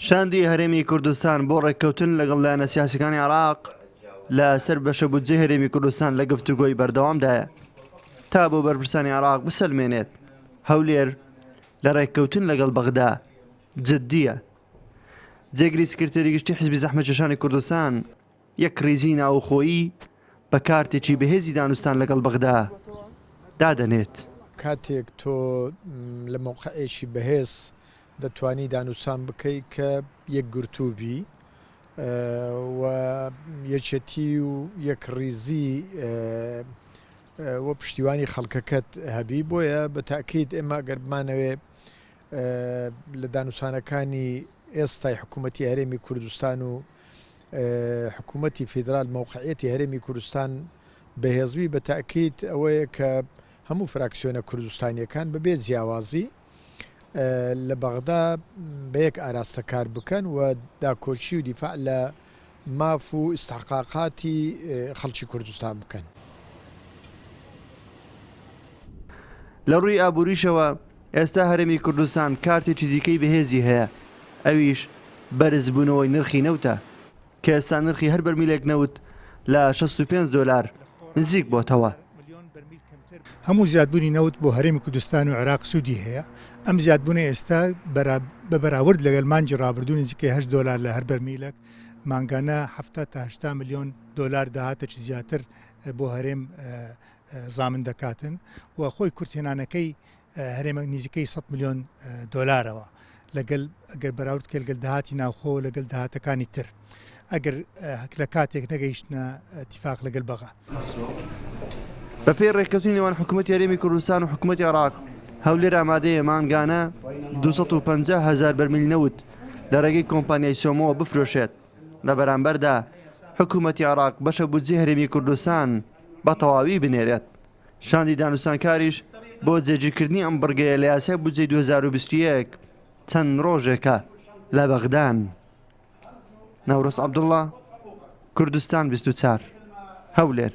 شاندی هەرێمی کوردستان بۆ ڕێککەوتن لەگەڵ لایەنە سیاسیەکانی عێراق لەسەر بەشەبودجێی هەرێمی کوردستان لە گفتوگۆی بەردەوامدایە تا بۆ بەرپرسانی عێراق بسەلمێنێت. هەولێر لە ڕێککەوتن لەگەڵ بەغدا جددیە. جێگری سکرتێری گشتی حیزبی زەحمەتکێشانی کوردستان یەک ڕیزی ناوخۆیی بە کارتێکی بەهێزی دانوستان لەگەڵ بەغدا دادەنێت. کاتێک تۆ لە موقعێکی بەهێز دەتوانی دانوسان بکەی کە یەک گرتوبی و یەکێتی و یەک ڕیزی وە پشتیوانی خەڵکەکەت هەبی بۆیە بە تاکید ئێمە گەر بمانەوێ لە دانوسانەکانی ئێستای حکوومەتی هەرێمی کوردستان و حکوومەتی فیدرال موقعەتی هەرێمی کوردستان بەهێزبی بە تاکید ئەوەیە کە هەموو فراکسیۆنە کوردستانیەکان بەبێ جیاوازی لە بەغدا بە یەک ئاراستە کار بکەن و داکۆچی و دیفاع لە ماف و ئستحقاقاتی خەڵکی کوردستان بکەن. لە ڕووی ئابووریشەوە ئێستا هەرێمی کوردستان کارتێکی دیکەی بەهێزی هەیە، ئەویش بەرزبوونەوەی نرخی نەوتە کە ئێستا نرخی هەر بەرمیلێک نەوت لە 65 دلار نزیک بۆتەوە. هەموو زیادبوونی نەوت بۆ هەرێمی کوردستان و عێراق سوودی هەیە. ئەم زیادبوونە ئێستا بە بەراورد لەگەڵ مانجی ڕابردوو نزیکەی 8 دلار لە هەر بەرمیلێک مانگانە 70 تا 80 میلیۆن دلار داهاتێکی زیاتر بۆ هەرێم زامن دەکاتن و خۆی کورتێنانەکەی هەرێمە نزیکەی 100 میلیۆن دلارەوە لەگەڵ ئەگەر بەراورد کە لەگەڵ داهاتی ناوخۆ لەگەڵ داهاتەکانی تر ئەگەر لە کاتێک نەگەیشتنە اتفاق لەگەڵ بەغا. بەپێی ڕێککەوتنی نێوان حکوومەتی هەرێمی کوردستان و حکوومەتی عێراق هەولێر ئامادەیە مانگانە 250,000 بەرمیل نەوت لە ڕێگەی کۆمپانیای سۆمۆ بفرۆشێت. لە بەرامبەردا حکوومەتی عێراق بەشە بودجێی هەرێمی کوردستان بە تەواوی بنێرێت. شاندی دانوستانکاریش بۆ جێگیرکردنی ئەم بڕگەیە لە یاسای بودجێی 2021 چەند ڕۆژێکە لە بەغدان. نەورۆز عەبدوڵڵا، کوردستان 24 هەولێر.